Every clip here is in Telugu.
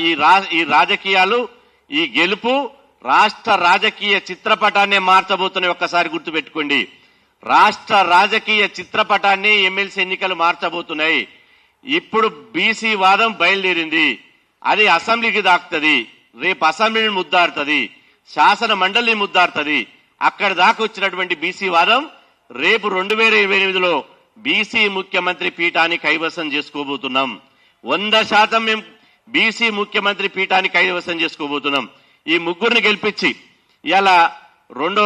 ఈ రాజకీయాలు, ఈ గెలుపు రాష్ట్ర రాజకీయ చిత్రపటాన్ని మార్చబోతున్నాయి. ఒక్కసారి గుర్తుపెట్టుకోండి, రాష్ట్ర రాజకీయ చిత్రపటాన్ని ఎమ్మెల్సీ ఎన్నికలు మార్చబోతున్నాయి. ఇప్పుడు బీసీ వాదం బయలుదేరింది, అది అసెంబ్లీకి దాక్కుతుంది, రేపు అసెంబ్లీని ముద్దాడుతుంది, శాసన మండలిని ముద్దాడుతుంది. అక్కడ దాకా వచ్చినటువంటి బీసీ వాదం రేపు 2028లో బీసీ ముఖ్యమంత్రి పీఠాన్ని కైవసం చేసుకోబోతున్నాం. 100% మేము బీసీ ముఖ్యమంత్రి పీఠాన్ని కైవసం చేసుకోబోతున్నాం. ఈ ముగ్గురిని గెలిపించి ఇలా రెండో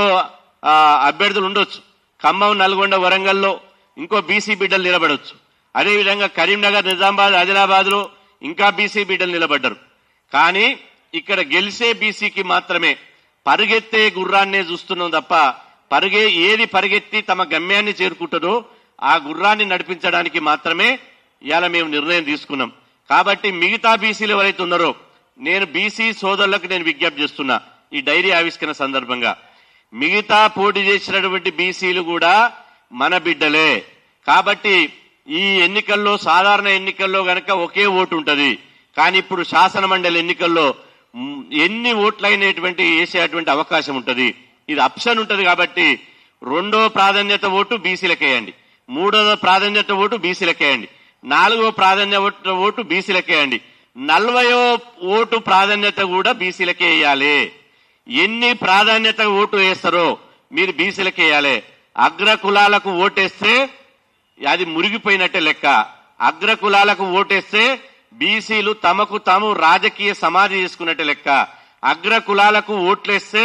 అభ్యర్థులు ఉండొచ్చు. ఖమ్మం, నల్గొండ, వరంగల్లో ఇంకో బీసీ బిడ్డలు నిలబడొచ్చు. అదేవిధంగా కరీంనగర్, నిజామాబాద్, ఆదిలాబాద్లో ఇంకా బీసీ బిడ్డలు నిలబడ్డారు. కానీ ఇక్కడ గెలిచే బీసీకి మాత్రమే పరిగెత్తే గుర్రాన్నే చూస్తున్నాం తప్ప ఏది పరిగెత్తి తమ గమ్యాన్ని చేరుకుంటుందో ఆ గుర్రాన్ని నడిపించడానికి మాత్రమే ఇవాళ మేము నిర్ణయం తీసుకున్నాం. కాబట్టి మిగతా బీసీలు ఎవరైతే ఉన్నారో నేను బీసీ సోదరులకు నేను విజ్ఞప్తి చేస్తున్నా, ఈ డైరీ ఆవిష్కరణ సందర్భంగా మిగతా పోటీ చేసినటువంటి బీసీలు కూడా మన బిడ్డలే. కాబట్టి ఈ ఎన్నికల్లో, సాధారణ ఎన్నికల్లో గనక ఒకే ఓటు ఉంటుంది. కానీ ఇప్పుడు శాసన మండలి ఎన్నికల్లో ఎన్ని ఓట్లైనటువంటి వేసేటువంటి అవకాశం ఉంటుంది. ఇది ఆప్షన్ ఉంటుంది. కాబట్టి రెండో ప్రాధాన్యత ఓటు బీసీలకేయండి, మూడవ ప్రాధాన్యత ఓటు బీసీలకేయండి, నాలుగో ప్రాధాన్యత ఓటు బీసీలకేయండి, 40వ ఓటు ప్రాధాన్యత కూడా బీసీలకే వేయాలి. ఎన్ని ప్రాధాన్యత ఓటు వేస్తారో మీరు బీసీలకే వేయాలి. అగ్ర కులాలకు ఓటేస్తే అది మురిగిపోయినట్టే లెక్క. అగ్ర కులాలకు ఓటేస్తే బీసీలు తమకు తాము రాజకీయ సమాధి చేసుకున్నట్టే లెక్క. అగ్ర కులాలకు ఓట్లేస్తే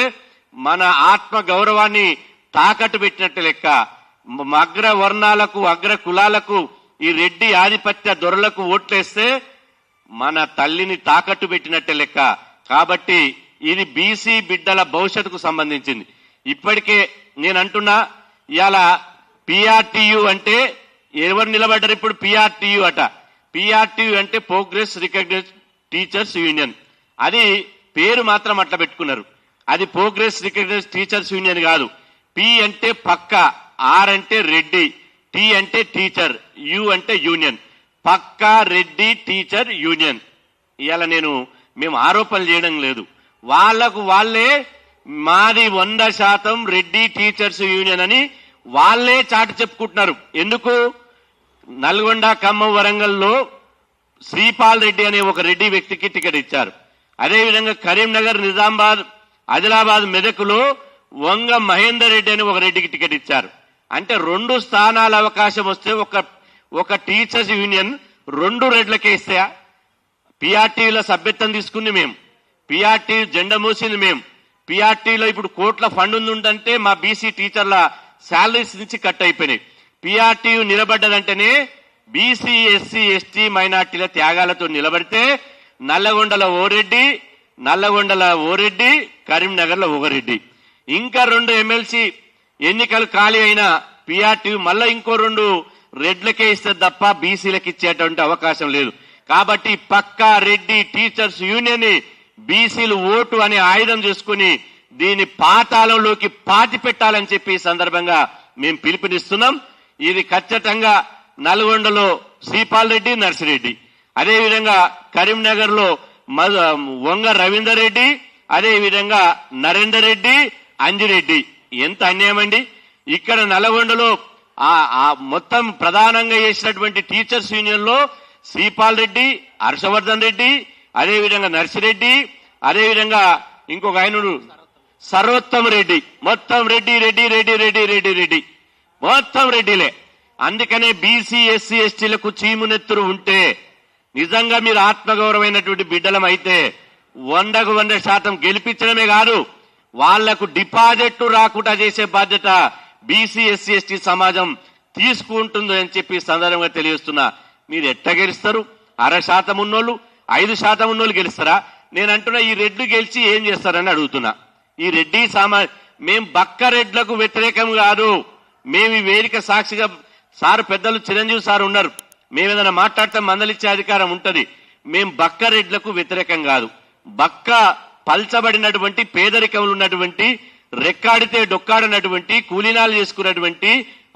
మన ఆత్మ గౌరవాన్ని తాకట్టు పెట్టినట్టు లెక్క. అగ్ర వర్ణాలకు, అగ్ర కులాలకు, ఈ రెడ్డి ఆధిపత్య దొరలకు ఓట్లేస్తే మన తల్లిని తాకట్టు పెట్టినట్టే లెక్క. కాబట్టి ఇది బీసీ బిడ్డల భవిష్యత్తుకు సంబంధించింది. ఇప్పటికే నేను అంటున్నా, ఇవాళ పిఆర్టీయు అంటే ఎవరు నిలబడ్డారు? ఇప్పుడు పిఆర్టీయు అట. పిఆర్టీయు అంటే ప్రోగ్రెస్ రికగ్నైజ్డ్ టీచర్స్ యూనియన్. అది పేరు మాత్రం అట్లా పెట్టుకున్నారు. అది ప్రోగ్రెస్ రికగ్నైజ్డ్ టీచర్స్ యూనియన్ కాదు. పి అంటే పక్క, ఆర్ అంటే రెడ్డి, టీ అంటే టీచర్, యు అంటే యూనియన్. పక్కా రెడ్డి టీచర్ యూనియన్. ఇవాళ మేము ఆరోపణలు చేయడం లేదు. వాళ్లకు వాళ్లే మాది 100% రెడ్డి టీచర్స్ యూనియన్ అని వాళ్లే చాటి చెప్పుకుంటున్నారు. ఎందుకు? నల్గొండ, ఖమ్మం, వరంగల్లో శ్రీపాల్ రెడ్డి అనే ఒక రెడ్డి వ్యక్తికి టికెట్ ఇచ్చారు. అదేవిధంగా కరీంనగర్, నిజామాబాద్, ఆదిలాబాద్, మెదకులో వంగ మహేందర్ రెడ్డి అని ఒక రెడ్డికి టికెట్ ఇచ్చారు. అంటే 2 స్థానాల అవకాశం వస్తే ఒక టీచర్స్ యూనియన్ 2 రెడ్లకే ఇస్తాయా? పిఆర్టీలో సభ్యత్వం తీసుకుంది మేము, పిఆర్టీ జెండా మోసింది మేము. పిఆర్టీలో ఇప్పుడు కోట్ల ఫండ్ ఉందంటే మా బీసీ టీచర్ల శాలరీస్ నుంచి కట్ అయిపోయినాయి. పిఆర్టీ నిలబడ్డదంటేనే బీసీ, ఎస్సీ, ఎస్టీ, మైనార్టీల త్యాగాలతో నిలబడితే నల్లగొండల ఓ రెడ్డి, కరీంనగర్లో ఒక రెడ్డి, ఇంకా 2 ఎమ్మెల్సీ ఎన్నికలు ఖాళీ అయినా పిఆర్టీ మళ్ళా ఇంకో 2 రెడ్లకే ఇస్తే తప్ప బీసీలకు ఇచ్చేటువంటి అవకాశం లేదు. కాబట్టి పక్కా రెడ్డి టీచర్స్ యూనియన్ బీసీలు ఓటు అనే ఆయుధం చేసుకుని దీని పాతాళంలోకి పాతి పెట్టాలని చెప్పి ఈ సందర్భంగా మేము పిలుపునిస్తున్నాం. ఇది ఖచ్చితంగా నల్గొండలో శ్రీపాల్ రెడ్డి, నర్సిరెడ్డి, అదేవిధంగా కరీంనగర్ లో వంగ రవీందర్ రెడ్డి, అదేవిధంగా నరేందర్ రెడ్డి, అంజిరెడ్డి. ఎంత అన్యాయం అండి! ఇక్కడ నల్గొండలో మొత్తం ప్రధానంగా చేసినటువంటి టీచర్స్ యూనియన్ లో శ్రీపాల్ రెడ్డి, హర్షవర్ధన్ రెడ్డి, అదేవిధంగా నర్సిరెడ్డి, అదేవిధంగా ఇంకొక ఆయన సర్వోత్తమ్ రెడ్డి, మొత్తం రెడ్డి రెడ్డి రెడ్డి రెడ్డి రెడ్డి రెడ్డి మొత్తం రెడ్డిలే. అందుకనే బీసీ, ఎస్సీ, ఎస్టీలకు చీమునెత్తురు ఉంటే నిజంగా మీరు ఆత్మగౌరవమైనటువంటి బిడ్డలం అయితే 100కు 100% గెలిపించడమే కాదు, వాళ్లకు డిపాజిట్లు రాకుండా చేసే బాధ్యత బీసీ, ఎస్సీ, ఎస్టీ సమాజం తీసుకుంటుంది అని చెప్పి సందర్భంగా తెలియజేస్తున్నా. మీరు ఎట్ట గెలుస్తారు? 0.5% ఉన్నోళ్ళు, 5% ఉన్నోళ్ళు గెలుస్తారా? నేను అంటున్నా, ఈ రెడ్లు గెలిచి ఏం చేస్తారని అడుగుతున్నా. ఈ రెడ్డి మేము బక్క రెడ్లకు వ్యతిరేకం కాదు. మేము ఈ వేదిక సాక్షిగా సార్, పెద్దలు చిరంజీవి సార్ ఉన్నారు, మేమేదైనా మాట్లాడితే మందలిచ్చే అధికారం ఉంటది. మేము బక్క రెడ్లకు వ్యతిరేకం కాదు. బక్క పల్చబడినటువంటి, పేదరికంలో ఉన్నటువంటి, రెక్కాడితే డొక్కాడినటువంటి, కూలీనాలు చేసుకున్నటువంటి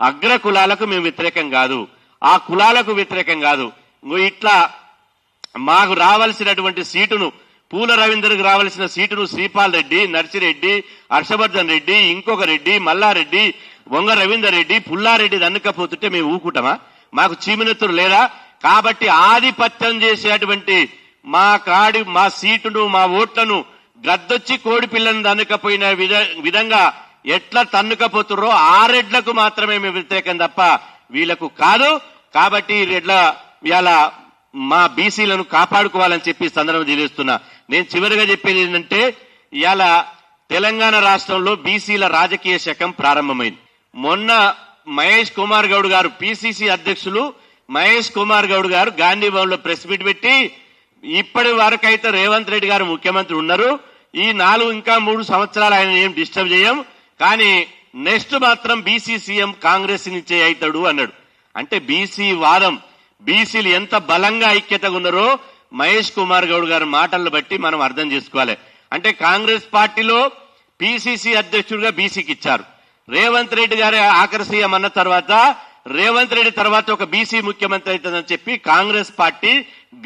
అగ్ర కులాలకు మేము వ్యతిరేకం కాదు. ఆ కులాలకు వ్యతిరేకం కాదు. ఇట్లా మాకు రావాల్సినటువంటి సీటును పూల రవీందర్కి రావాల్సిన సీటును శ్రీపాల్ రెడ్డి, నర్సిరెడ్డి, హర్షవర్ధన్ రెడ్డి, ఇంకొక రెడ్డి, మల్లారెడ్డి, వంగ రవీందర్ రెడ్డి, పుల్లారెడ్డి దన్నుకపోతుంటే మేము ఊకుంటామా? మాకు చీమినెత్తురు లేదా? కాబట్టి ఆధిపత్యం చేసేటువంటి మా సీటును, మా ఓట్లను గద్దొచ్చి కోడి పిల్లని దన్నుకపోయిన విధంగా ఎట్లా తన్నుకపోతుర్రో ఆ రెడ్లకు మాత్రమే మేము వ్యతిరేకం తప్ప వీళ్లకు కాదు. కాబట్టి ఇవాళ మా బీసీలను కాపాడుకోవాలని చెప్పి సందర్భం తెలియజేస్తున్నా. నేను చివరిగా చెప్పేది ఏంటంటే, ఇవాళ తెలంగాణ రాష్ట్రంలో బీసీల రాజకీయ శకం ప్రారంభమైంది. మొన్న మహేష్ కుమార్ గౌడ్ గారు, పిసిసి అధ్యక్షులు మహేష్ కుమార్ గౌడ్ గారు గాంధీ భవన్ లో ప్రెస్ మీట్ పెట్టి, ఇప్పటి వరకైతే రేవంత్ రెడ్డి గారు ముఖ్యమంత్రి ఉన్నారు, ఈ 3 సంవత్సరాలు ఆయన ఏం డిస్టర్బ్ చేయం, కానీ నెక్స్ట్ మాత్రం బీసీ సీఎం కాంగ్రెస్ నుంచే అవుతాడు అన్నాడు. అంటే బీసీ వాదం, బీసీలు ఎంత బలంగా ఐక్యతగా ఉన్నారో మహేష్ కుమార్ గౌడ్ గారి మాటలను బట్టి మనం అర్థం చేసుకోవాలి. అంటే కాంగ్రెస్ పార్టీలో పిసిసి అధ్యక్షుడిగా బీసీకి ఇచ్చారు. రేవంత్ రెడ్డి గారి ఆఖరి సీఎం అన్న తర్వాత రేవంత్ రెడ్డి తర్వాత ఒక బీసీ ముఖ్యమంత్రి అవుతుందని చెప్పి కాంగ్రెస్ పార్టీ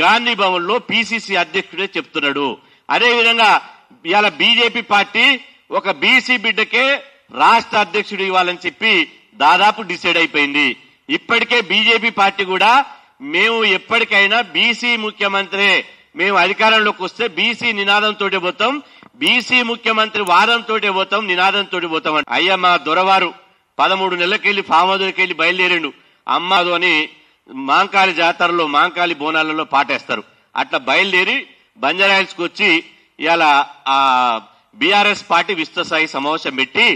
గాంధీ భవన్ లో పిసిసి అధ్యక్షుడే చెప్తున్నాడు. అదేవిధంగా ఇవాళ బీజేపీ పార్టీ ఒక బీసీ బిడ్డకే రాష్ట్ర అధ్యక్షుడు ఇవ్వాలని చెప్పి దాదాపు డిసైడ్ అయిపోయింది. ఇప్పటికే బీజేపీ పార్టీ కూడా మేము ఎప్పటికైనా బీసీ ముఖ్యమంత్రి, మేము అధికారంలోకి వస్తే బీసీ నినాదంతో పోతాం, బీసీ ముఖ్యమంత్రి వాదంతో పోతాం, నినాదంతో పోతాం. అయ్యా మా దొరవారు 13 నెలలకెళ్లి ఫామ్ హౌస్కి వెళ్లి బయలుదేరిండు. అమ్మాదు అని మాంకాళి జాతరలో మాంకాళి బోనాలలో పాటేస్తారు. అట్లా బయలుదేరి బంజారాహిల్స్కి వచ్చి ఇవాళ బీఆర్ఎస్ పార్టీ విస్తృత స్థాయి సమావేశం పెట్టి